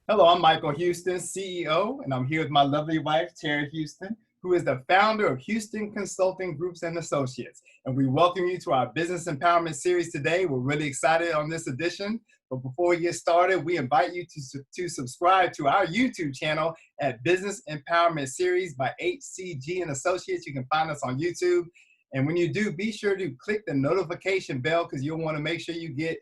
Hello, I'm Michael Houston, CEO, and I'm here with my lovely wife, Terry Houston, who is the founder of Houston Consulting Groups and Associates. And we welcome you to our Business Empowerment Series today. We're really excited on this edition. But before we get started, we invite you to subscribe to our YouTube channel at Business Empowerment Series by HCG and Associates. You can find us on YouTube. And when you do, be sure to click the notification bell because you'll want to make sure you get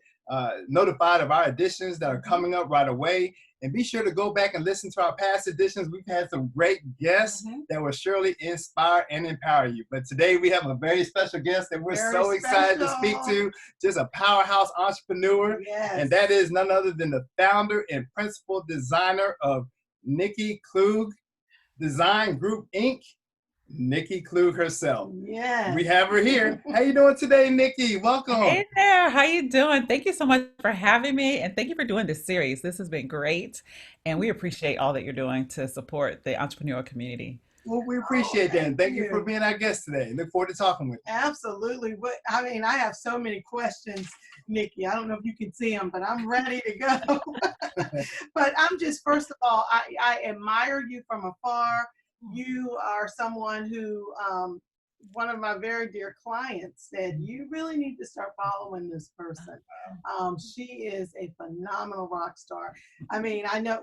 notified of our editions that are coming up right away. And be sure to go back and listen to our past editions. We've had some great guests that will surely inspire and empower you. But today we have a very special guest that we're so excited to speak to, just a powerhouse entrepreneur. Yes. And that is none other than the founder and principal designer of Nikki Klugh Design Group, Inc., Nikki Klugh herself. Yeah. We have her here. How you doing today, Nikki? Welcome. Hey there, how you doing? Thank you so much for having me, and thank you for doing this series. This has been great, and we appreciate all that you're doing to support the entrepreneurial community. Well, we appreciate that. And thank you for being our guest today. Look forward to talking with you. Absolutely. But I mean, I have so many questions, Nikki. I don't know if you can see them, but I'm ready to go. But I'm just, first of all, I admire you from afar. You are someone who, one of my very dear clients said, you really need to start following this person. She is a phenomenal rock star. I mean, I know,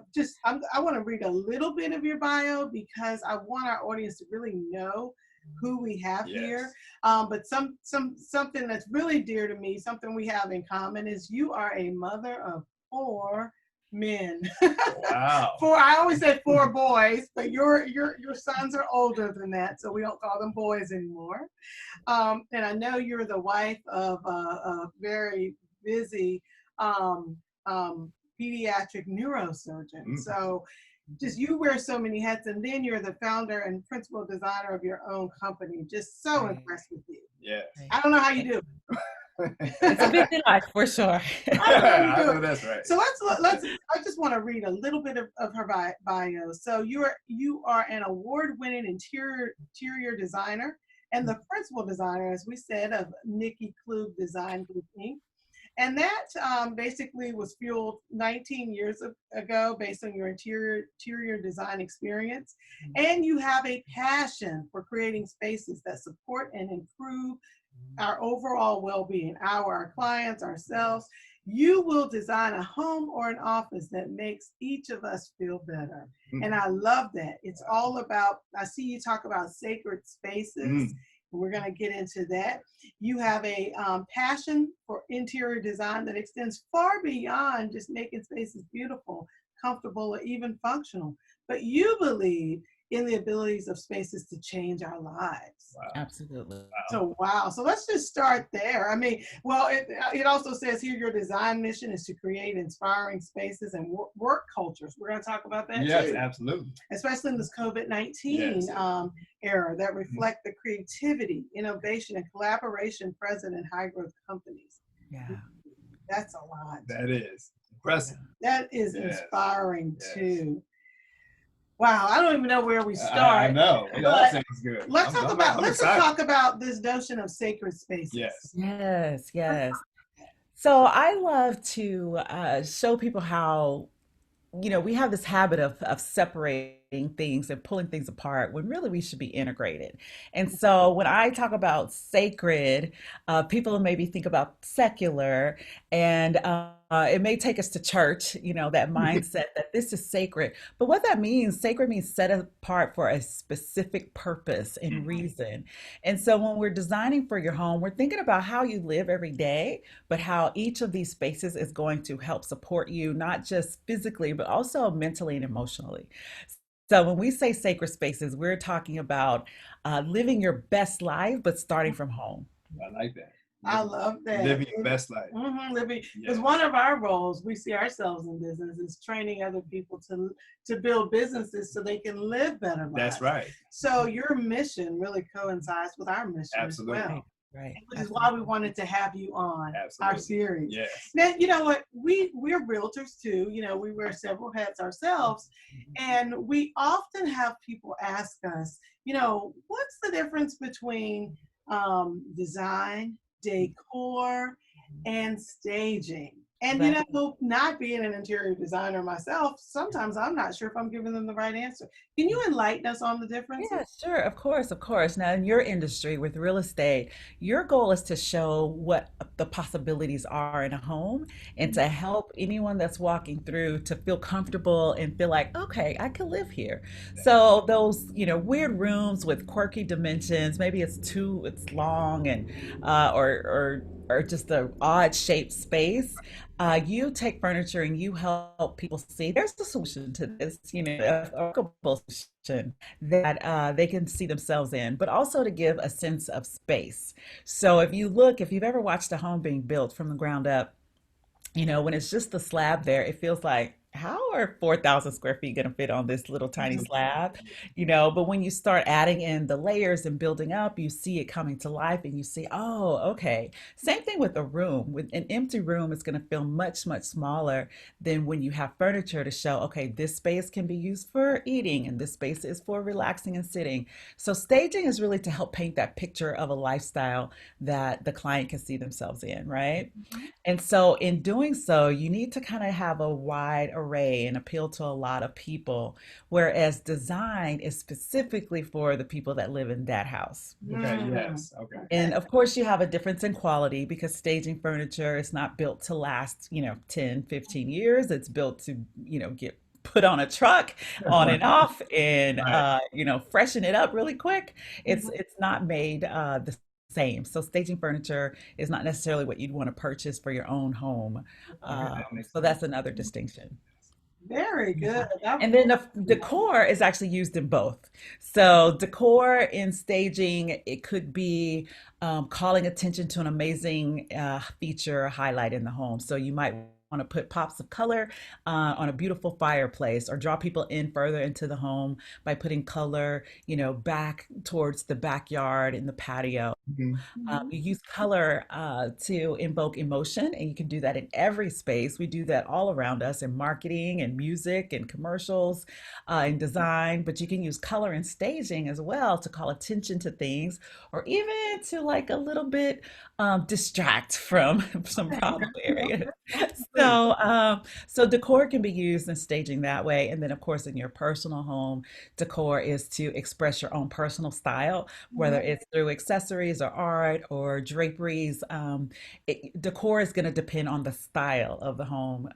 I want to read a little bit of your bio because I want our audience to really know who we have here. But something that's really dear to me, something we have in common is you are a mother of 4 men. Wow. I always said 4 boys, but your sons are older than that, so we don't call them boys anymore. And I know you're the wife of a very busy pediatric neurosurgeon. So just you wear so many hats, and then you're the founder and principal designer of your own company. Just so impressed with you. Yes. I don't know how you do it. It's a busy life for sure. I know that's right. So let's. I just want to read a little bit of her bio. So you are an award-winning interior designer and the principal designer, as we said, of Nikki Klugh Design Group, Inc. And that basically was fueled 19 years ago based on your interior design experience. And you have a passion for creating spaces that support and improve our overall well-being, our clients, ourselves. You will design a home or an office that makes each of us feel better. And I love that. It's all about, I see you talk about sacred spaces. We're going to get into that. You have a passion for interior design that extends far beyond just making spaces beautiful, comfortable, or even functional. But you believe in the abilities of spaces to change our lives. Wow. Absolutely. So, wow. So let's just start there. I mean, well, it also says here your design mission is to create inspiring spaces and work cultures. We're going to talk about that too. Yes, absolutely. Especially in this COVID-19 era that reflect the creativity, innovation, and collaboration present in high-growth companies. Yeah. That's a lot. That is impressive. That is inspiring too. Wow, I don't even know where we start. I know. It all sounds good. Let's talk about this notion of sacred spaces. Yes. So I love to show people how, we have this habit of separating things and pulling things apart when really we should be integrated. And so when I talk about sacred, people maybe think about secular, and it may take us to church, that mindset that this is sacred. But what that means, sacred means set apart for a specific purpose and reason. And so when we're designing for your home, we're thinking about how you live every day, but how each of these spaces is going to help support you, not just physically, but also mentally and emotionally. So when we say sacred spaces, we're talking about living your best life, but starting from home. I like that. I love that. Living your best life. Because one of our roles, we see ourselves in business, is training other people to build businesses so they can live better lives. That's right. So your mission really coincides with our mission as well. Right. Which is why we wanted to have you on our series. Yes. Now, you know what? We're realtors too. We wear several hats ourselves. And we often have people ask us, what's the difference between design, decor, and staging? And Right. not being an interior designer myself, sometimes I'm not sure if I'm giving them the right answer. Can you enlighten us on the Yeah, differences? sure. Of course, of course. Now, in your industry with real estate, your goal is to show what the possibilities are in a home and to help anyone that's walking through to feel comfortable and feel like, okay, I can live here. So those, weird rooms with quirky dimensions, maybe it's long and or just a odd shaped space. You take furniture and you help people see there's a solution to this, a workable solution that they can see themselves in, but also to give a sense of space. So if you've ever watched a home being built from the ground up, when it's just the slab there, it feels like, how are 4,000 square feet going to fit on this little tiny slab? But when you start adding in the layers and building up, you see it coming to life and you see, oh, okay. Same thing with a room. With an empty room, it's going to feel much, much smaller than when you have furniture to show, okay, this space can be used for eating and this space is for relaxing and sitting. So staging is really to help paint that picture of a lifestyle that the client can see themselves in, right? And so, in doing so, you need to kind of have a wide array and appeal to a lot of people, whereas design is specifically for the people that live in that house. Okay, Mm, yes, okay. okay. And of course, you have a difference in quality because staging furniture is not built to last, 10, 15 years. It's built to, get put on a truck on and off and Right. freshen it up really quick. it's Mhm. it's not made the same. So staging furniture is not necessarily what you'd want to purchase for your own home. Okay, that makes So sense. that's another distinction. Very good. Yeah. And then the decor is actually used in both. So decor in staging, it could be calling attention to an amazing feature or highlight in the home. So you might want to put pops of color on a beautiful fireplace or draw people in further into the home by putting color, back towards the backyard in the patio. Mhm. Mhm. You use color to invoke emotion, and you can do that in every space. We do that all around us in marketing and music and commercials and design, but you can use color in staging as well to call attention to things or even to like a little bit distract from some Okay. problem areas. Absolutely. So decor can be used in staging that way. And then, of course, in your personal home, decor is to express your own personal style, whether Mhm. it's through accessories or art or draperies. Decor is going to depend on the style of the home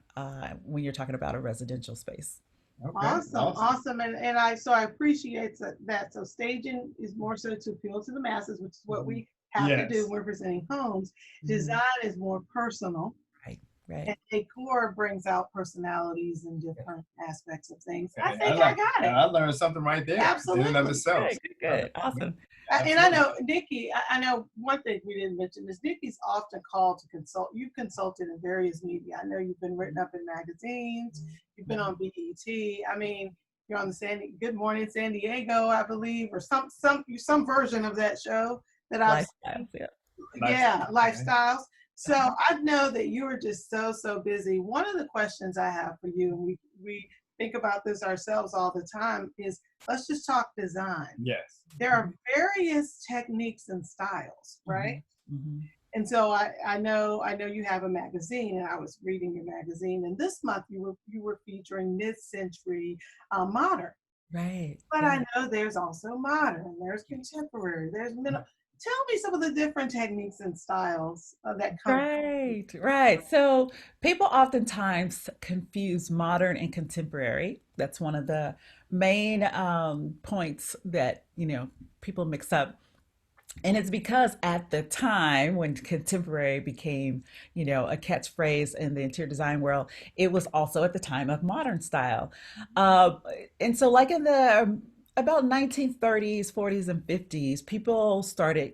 when you're talking about a residential space. Okay, Awesome, awesome. awesome, and I appreciate that. So staging is more so to appeal to the masses, which is what Mhm. we have to do Yes. when we're presenting homes. Mhm. Design is more personal, Right, right. and decor brings out personalities and different aspects of things. I Okay, think I got it. I learned something right there in and of Absolutely. itself. Good, good, Okay, good. Awesome. And I absolutely. know, Nikki, I know one thing we didn't mention is Nikki's often called to consult. You've consulted in various media. I know you've been written up in magazines, you've been on BET. I mean, you're on the Good Morning San Diego, I believe, or some version of that show that I've Lifestyles, seen. yeah. Yeah, Lifestyle. Okay. lifestyles. So I know that you are just so busy. One of the questions I have for you, and we think about this ourselves all the time, is let's just talk design. Yes. There are various techniques and styles, right? Hmm. Hmm. And so I know you have a magazine, and I was reading your magazine, and this month you were featuring mid-century modern. Right, But I right. know there's also modern, there's contemporary, there's middle. Tell me some of the different techniques and styles that come. Right, right. So people oftentimes confuse modern and contemporary. That's one of the main points that, people mix up. And it's because at the time when contemporary became, a catchphrase in the interior design world, it was also at the time of modern style. Uh, and so, like in the about 1930s, 40s, and 50s, people started,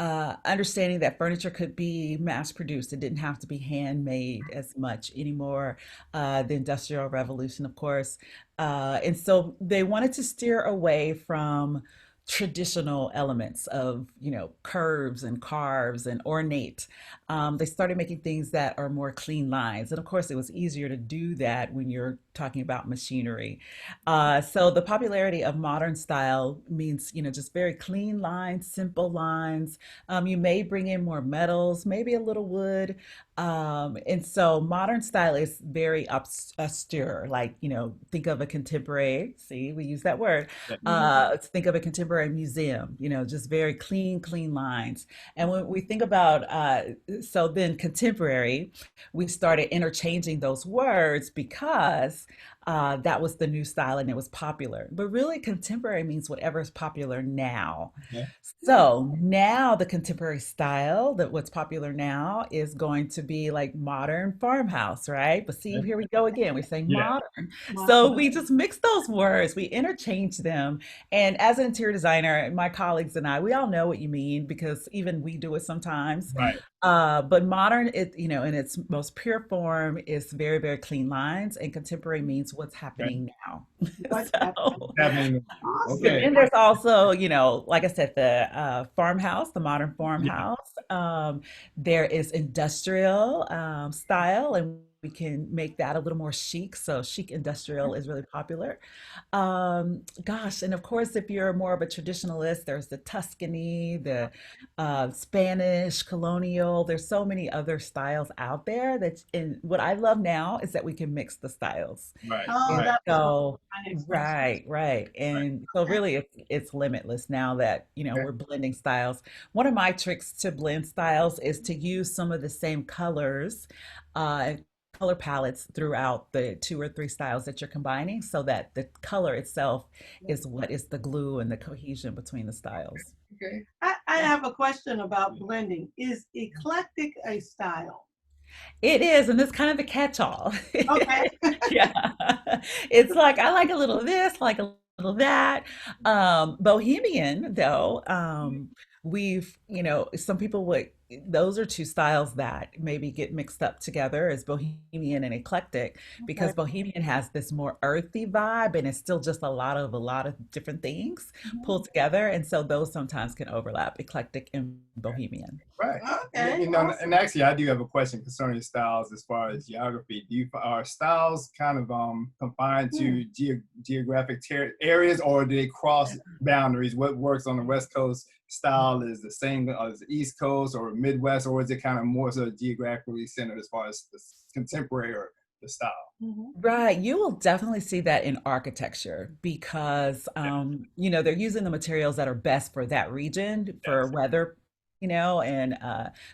understanding that furniture could be mass produced. It didn't have to be handmade as much anymore. The Industrial Revolution, of course. And so they wanted to steer away from traditional elements of curves and carves and ornate. They started making things that are more clean lines, and of course it was easier to do that when you're talking about machinery. So the popularity of modern style means just very clean lines, simple lines. You may bring in more metals, maybe a little wood, And so modern style is very austere, like, think of a contemporary, see, we use that word. Yeah. Mhm. Think of a contemporary museum, just very clean, clean lines. And when we think about, so then contemporary, we started interchanging those words because that was the new style and it was popular. But really, contemporary means whatever is popular now. Yeah. So now the contemporary style that what's popular now is going to be like modern farmhouse, right? But see, Yeah. here we go again. We're saying Yeah. modern. Wow. So we just mix those words, we interchange them. And as an interior designer, my colleagues and I, we all know what you mean because even we do it sometimes. Right. But modern, in its most pure form, is very, very clean lines, and contemporary means what's Okay. happening now. What's happening So, now? Happening. but Awesome. Okay. then there's also, like I said, the farmhouse, the modern Yeah. farmhouse. There is industrial style, and we can make that a little more chic. So chic industrial is really popular. Gosh, and of course, if you're more of a traditionalist, there's the Tuscany, the Spanish, colonial. There's so many other styles out there that, and what I love now is that we can mix the styles. Right. Oh, And Right. that was one of so, my next questions. right, right. Right. And so Okay. really it's limitless now that, Okay. we're blending styles. One of my tricks to blend styles is to use some of the same colors, and color palettes throughout the two or three styles that you're combining so that the color itself is what is the glue and the cohesion between the styles. Okay. I Yeah. have a question about blending. Is eclectic a style? It is, and it's kind of a catch-all. Okay. Yeah. It's like I like a little of this, like a little of that. Bohemian, though, some people would, those are two styles that maybe get mixed up together as Bohemian and Eclectic, Okay. because Bohemian has this more earthy vibe and it's still just a lot of different things Mhm. pulled together. And so those sometimes can overlap, Eclectic and Bohemian. Right. Okay. And Awesome. actually, I do have a question concerning styles as far as geography. Are styles kind of confined Hmm. to geographic areas, or do they cross boundaries? What works on the West Coast style is the same as the East Coast or Midwest, or is it kind of more so geographically centered as far as the contemporary or the style? Mhm. Right, you will definitely see that in architecture because they're using the materials that are best for that region, for Yes. weather, and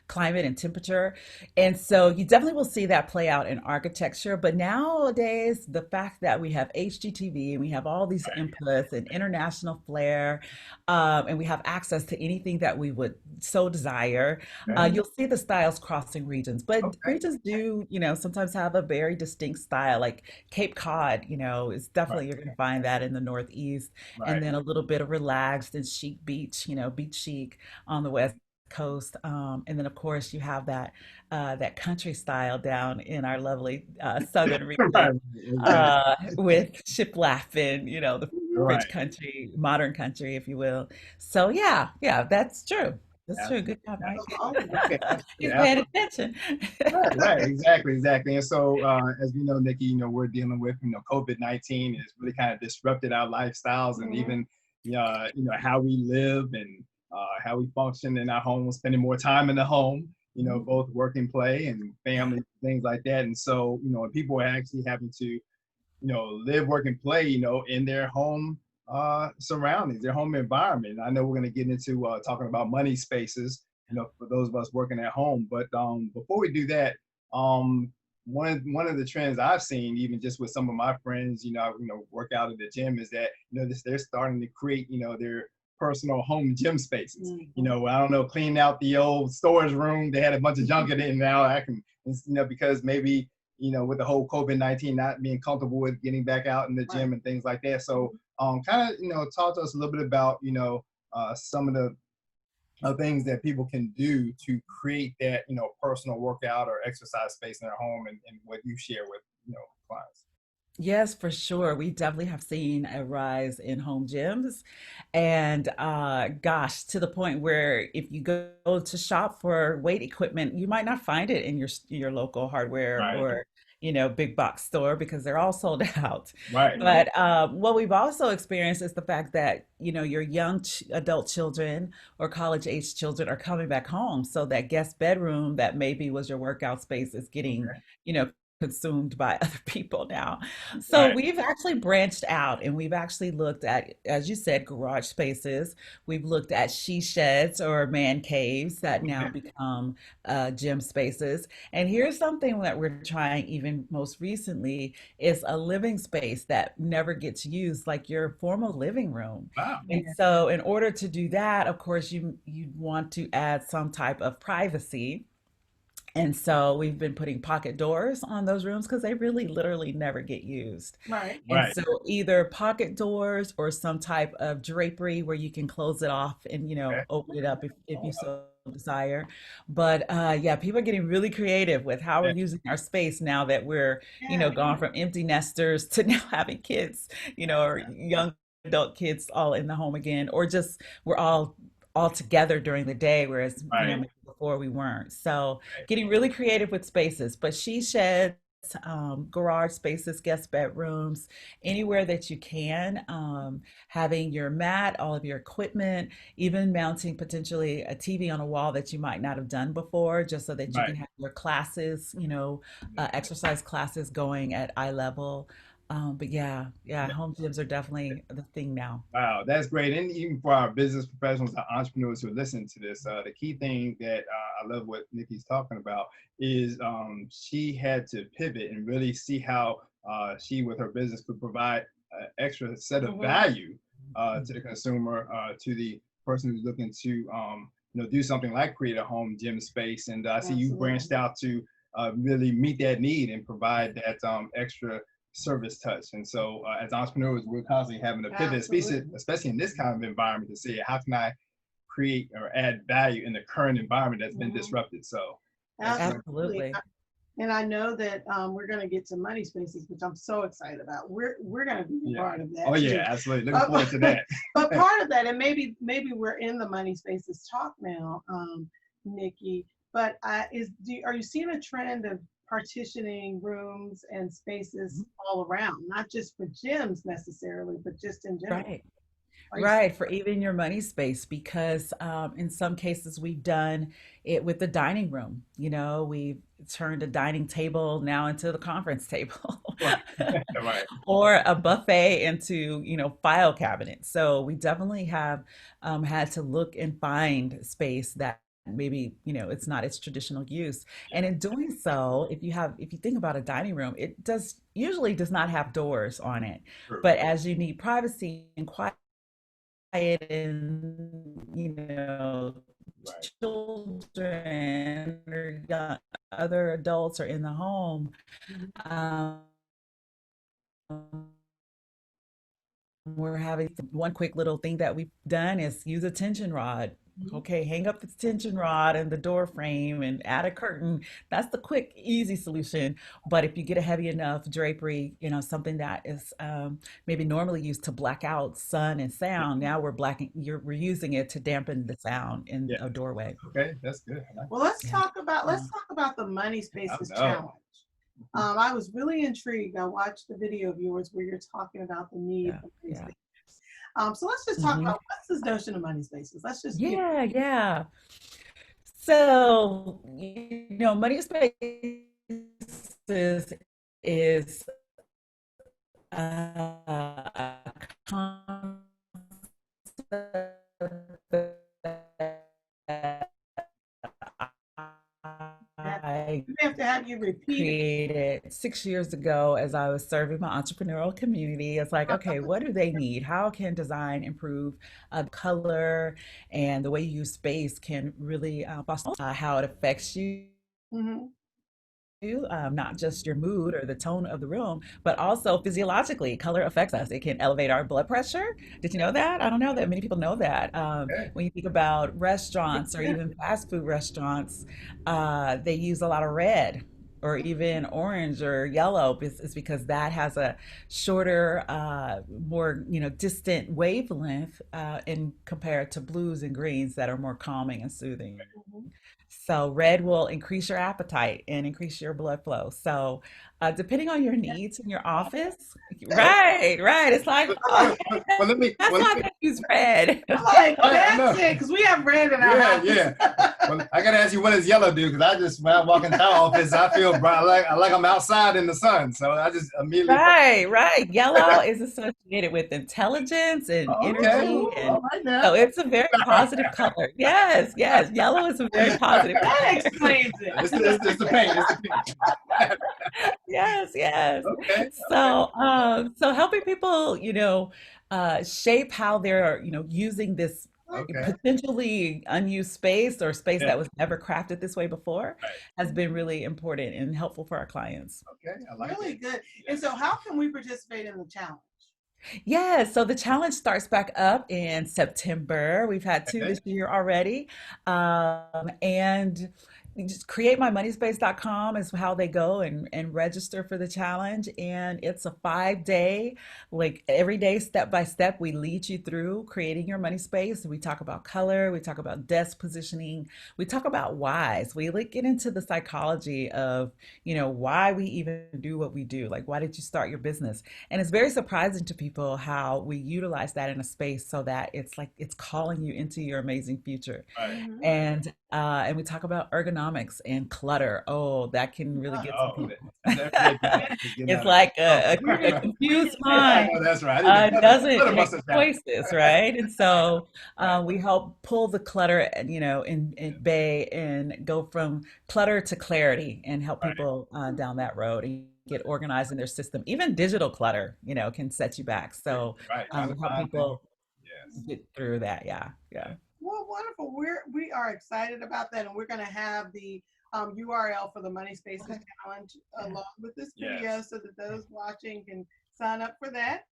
climate and temperature. And so you definitely will see that play out in architecture. But nowadays, the fact that we have HGTV and we have all these inputs and international flair, and we have access to anything that we would so desire, Okay. you'll see the styles crossing regions, but Okay. regions do, sometimes have a very distinct style. Like Cape Cod, is Right. definitely you're going to find that in the Northeast, and Right. then a little bit of relaxed and chic beach, beach chic on the West Coast, and then of course you have that country style down in our lovely southern region Right. Exactly. with shiplap and the Right. French country, modern country, if you will. So yeah, yeah, that's true. That's true. Good job, Mike. Awesome. Okay, He's absolutely. paying attention. Right, right, exactly, exactly. And so, as we know, Nikki, we're dealing with, COVID-19 has really kind of disrupted our lifestyles and Mhm. even, how we live and how we function in our homes, spending more time in the home, Mhm. both work and play and family, things like that. And so, when people are actually having to live, work, and play, in their home surroundings, their home environment. I know we're going to get into talking about money spaces, for those of us working at home. But before we do that, one of the trends I've seen, even just with some of my friends, work out at the gym, is that they're starting to create, their personal home gym spaces. Mhm. I don't know, clean out the old storage room. They had a bunch of junk in it, and now I can, because maybe with the whole COVID-19 not being comfortable with getting back out in the Right. gym and things like that. So, kind of, talk to us a little bit about, some of the things that people can do to create that, personal workout or exercise space in their home, and what you share with, clients. Yes, for sure. We definitely have seen a rise in home gyms. And gosh, to the point where if you go to shop for weight equipment, you might not find it in your local hardware Right. or big box store because they're all sold out. Right. But what we've also experienced is the fact that, your young adult children or college age children are coming back home. So that guest bedroom that maybe was your workout space is getting, Okay. you know, consumed by other people now. So Right. we've actually branched out and we've actually looked at, as you said, garage spaces. We've looked at she sheds or man caves that now Okay. become gym spaces. And here's something that we're trying even most recently is a living space that never gets used, like your formal living room. Wow. And Yeah. so in order to do that, of course, you want to add some type of privacy. And so we've been putting pocket doors on those rooms because they really literally never get used. Right. And Right. so either pocket doors or some type of drapery where you can close it off and, Okay. open it up if Oh, you so desire. But yeah, people are getting really creative with how we're yeah. using our space now that we're, Yeah. gone from empty nesters to now having kids, or young adult kids all in the home again, or just we're all together during the day, whereas, Right. maybe before we weren't. So Right. getting really creative with spaces, but she sheds, garage spaces, guest bedrooms, anywhere that you can, having your mat, all of your equipment, even mounting potentially a TV on a wall that you might not have done before, just so that you Right. can have your classes, exercise classes going at eye level. But yeah, yeah, Yeah. home gyms are definitely the thing now. Wow, that's great. And even for our business professionals, our entrepreneurs who listen to this, the key thing that I love what Nikki's talking about is she had to pivot and really see how she, with her business, could provide an extra set of Hmm. value to the consumer, to the person who's looking to, do something like create a home gym space. And I see you branched Absolutely. out to really meet that need and provide that extra service touch. And so, as entrepreneurs, we're constantly having to pivot, Absolutely. especially in this kind of environment, to say, how can I create or add value in the current environment that's been Hmm. disrupted? So, that's great. Absolutely. Absolutely. And I know that we're going to get to money spaces, which I'm so excited about. We're going to be a Yeah. part of Oh, that yeah, too. absolutely. Looking But, forward to that. but part of that, and maybe we're in the money spaces talk now, Nikki. But are you seeing a trend of partitioning rooms and spaces all around, not just for gyms necessarily, but just in general? Right. Are you? Right, for even your money space, because in some cases we've done it with the dining room. We've turned a dining table now into the conference table, Right. Right. or a buffet into, file cabinets. So we definitely have had to look and find space that maybe, it's not its traditional use. Yeah. And in doing so, if you think about a dining room, it does not have doors on it. True. But as you need privacy and quiet and Right. children or other adults are in the home, Mhm. um, we're having one quick little thing that we've done is use a tension rod. Mhm. Okay, hang up the tension rod and the door frame and add a curtain. That's the quick, easy solution. But if you get a heavy enough drapery, something that is maybe normally used to black out sun and sound, now we're using it to dampen the sound in Yeah. a doorway. Okay, that's good. I like Well, that. Yeah. Yeah. let's talk about the money I spaces know. challenge. I was really intrigued. I watched the video of yours where you're talking about the need Yeah. for money Yeah. spaces. So let's just talk Hmm. about what's this notion of money spaces. Let's just Yeah. Yeah. So, money spaces is a concept that that I we have to have you repeat it. created 6 years ago as I was serving my entrepreneurial community. It's like, okay, what do they need? How can design improve color and the way you use space can really foster how it affects you, Hmm. not just your mood or the tone of the room, but also physiologically. Color affects us. It can elevate our blood pressure. Did you know that? I don't know that many people know that. Okay. When you think about restaurants or even fast food restaurants, they use a lot of red or even orange or yellow. It's because that has a shorter, more distant wavelength in compared to blues and greens that are more calming and soothing. So red will increase your appetite and increase your blood flow. So depending on your needs in your office, Yeah. right, right. It's like, oh, okay, that's how I can use red. Like, I that's know. it, because we have red in our Yeah, house. yeah. Well, I gotta ask you, what does yellow do? Because I just, when I walk into our office, I feel bright, like I'm outside in the sun. So I just immediately. Right, right. Yellow is associated with intelligence and Oh, okay, energy, all and right now. so it's a very positive color. Yes, yes. Yellow is a very positive That color. explains It's the paint. It's the paint. Yes, yes. Okay, okay, So helping people, shape how they're, using this okay. potentially unused space or space Yeah, that was never crafted this way before right. has been really important and helpful for our clients. Okay, I like really it. good. And so, Yes. how can we participate in the challenge? Yeah, so the challenge starts back up in September. We've had two Okay. this year already. And you just createmymoneyspace.com is how they go and register for the challenge. And it's a 5 day, like every day, step by step, we lead you through creating your money space. We talk about color, we talk about desk positioning, we talk about whys. We like get into the psychology of, why we even do what we do. Like, why did you start your business? And it's very surprising to people how we utilize that in a space so that it's like it's calling you into your amazing future. Right. Hmm. And we talk about ergonomics and clutter. Oh, that can really get some Oh, people. that's every day. Just getting It's out of it. like Oh, a confused I mind know that's right. I need doesn't the make mustard challenge. choices, right? And so Right. we help pull the clutter, in bay and go from clutter to clarity and help Right. people down that road and get organized in their system. Even digital clutter, can set you back. So Right. Trying to we help find things. people Yes. get through that. Yeah, yeah. Yeah. Well, wonderful. We are excited about that, and we're going to have the URL for the Money Spaces Okay. Challenge Yeah. along with this video, Yes. so that those watching can sign up for that.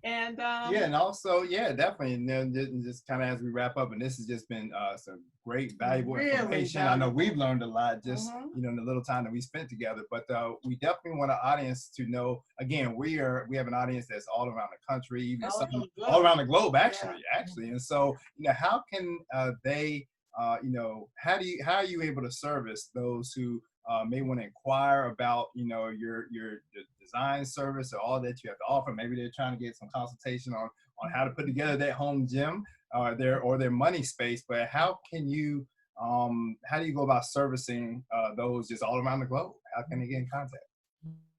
And Yeah, and also, yeah, definitely. And then just kind of as we wrap up, and this has just been some great, valuable really information. I know valuable. we've learned a lot just Hmm. in the little time that we spent together. But we definitely want our audience to know. Again, we have an audience that's all around the country, even All some over the all globe. around the globe, Yeah. actually. And so, how can they, how are you able to service those who may want to inquire about your design service or all that you have to offer? Maybe they're trying to get some consultation on how to put together their home gym their money space. But how do you go about servicing those just all around the globe? How can they get in contact?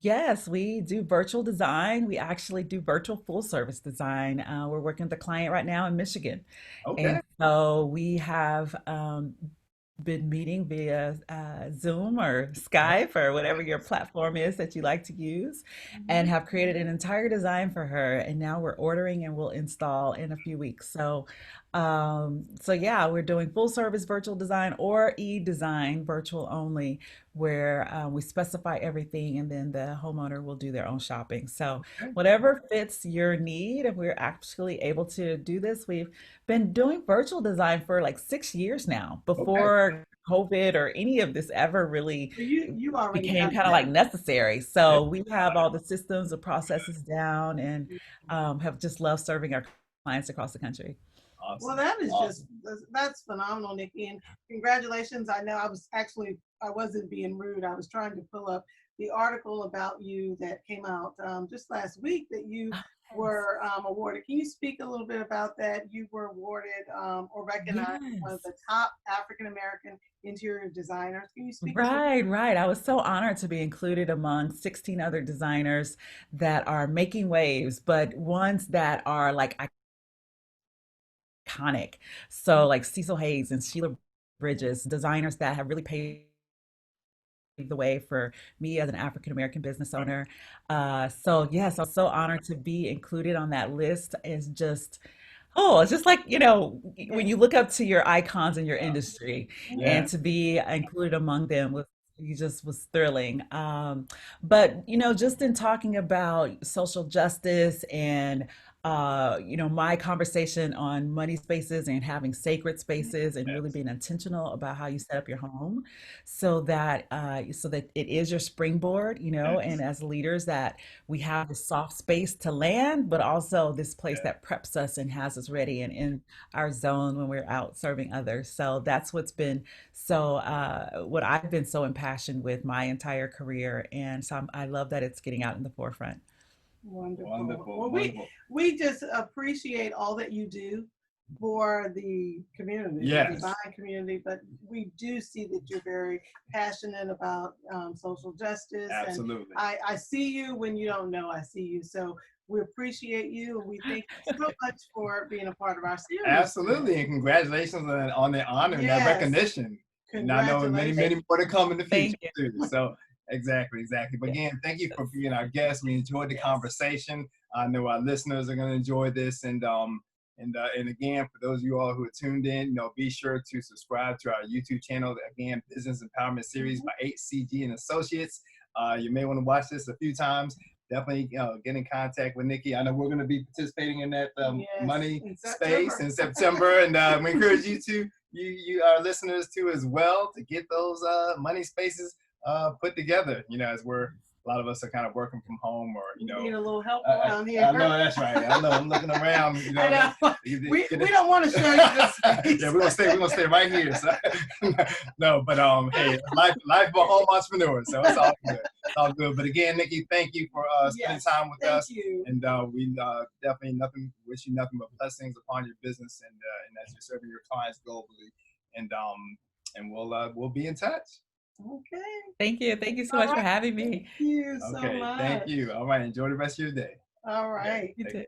Yes, we do virtual design. We actually do virtual full service design. We're working with a client right now in Michigan. Okay. And so we have been meeting via Zoom or Skype or whatever your platform is that you like to use, and Mhm. have created an entire design for her. And now we're ordering and we'll install in a few weeks. So yeah, we're doing full service virtual design or e-design virtual only, where we specify everything and then the homeowner will do their own shopping. So Okay. whatever fits your need, and we're actually able to do this. We've been doing virtual design for like 6 years now, Okay. before COVID or any of this ever really So you already became have kind of like necessary. Yeah. So we have all the systems, the processes down, and that. have just loved serving our clients across the country. Well, Awesome. that is just Awesome. that's phenomenal, Nikki, and congratulations. I know I wasn't being rude. I was trying to pull up the article about you that came out just last week that you Yes. were awarded. Can you speak a little bit about that? You were awarded or recognized as one of Yes. the top African American interior designers. Can you speak a little? Right, right. I was so honored to be included among 16 other designers that are making waves, but ones that are like iconic. So, like Cecil Hayes and Sheila Bridges, designers that have really paved the way for me as an African American business Right. owner. So yes, I was so honored to be included on that list. It's just like, Yeah. when you look up to your icons in your industry, and Yeah. to be included among them was thrilling. But just in talking about social justice and my conversation on money spaces and having sacred spaces and really Yes. being intentional about how you set up your home so that it is your springboard, and Yes. as leaders that we have this soft space to land, but also this place Yeah. that preps us and has us ready and in our zone when we're out serving others. So that's what I've been so impassioned with my entire career. And so I love that it's getting out in the forefront. Wonderful. Wonderful. Well, Wonderful. we just appreciate all that you do for the community, the Yes. design community, but we do see that you're very passionate about social justice. And Absolutely. I see you when you don't know I see you. So we appreciate you and we thank you so much for being a part of our series Absolutely. today. And congratulations on the honor and that Yes, recognition. And I know many, congratulations. many more to come in the future Thank you. too. So exactly, exactly. But Yes. again, thank you for being our guest. We enjoyed the Yes. conversation. I know our listeners are going to enjoy this. And again, for those of you all who are tuned in, be sure to subscribe to our YouTube channel. Again, Business Empowerment Series by HCG and Associates. You may want to watch this a few times. Definitely get in contact with Nikki. I know we're going to be participating in that Yes, money in space September. in September, and we encourage you our listeners to as well, to get those money spaces put together. As a lot of us are kind of working from home, or You need a little help I, around here. I know that's right. I know I'm looking around. I know. We don't want to show you this space. Yeah, we're gonna stay right here. So. No, but hey, life of a home entrepreneur, so it's all good. It's all good. But again, Nikki, thank you for spending Yes, time with thank us, you. and we definitely wish you nothing but blessings upon your business, and as you're serving your clients globally, and we'll be in touch. Okay. Thank you. Thank you so All much for right. having Thank me. you so Okay, much. thank you. All right, enjoy the rest of your day. All Okay, right. You take too. care.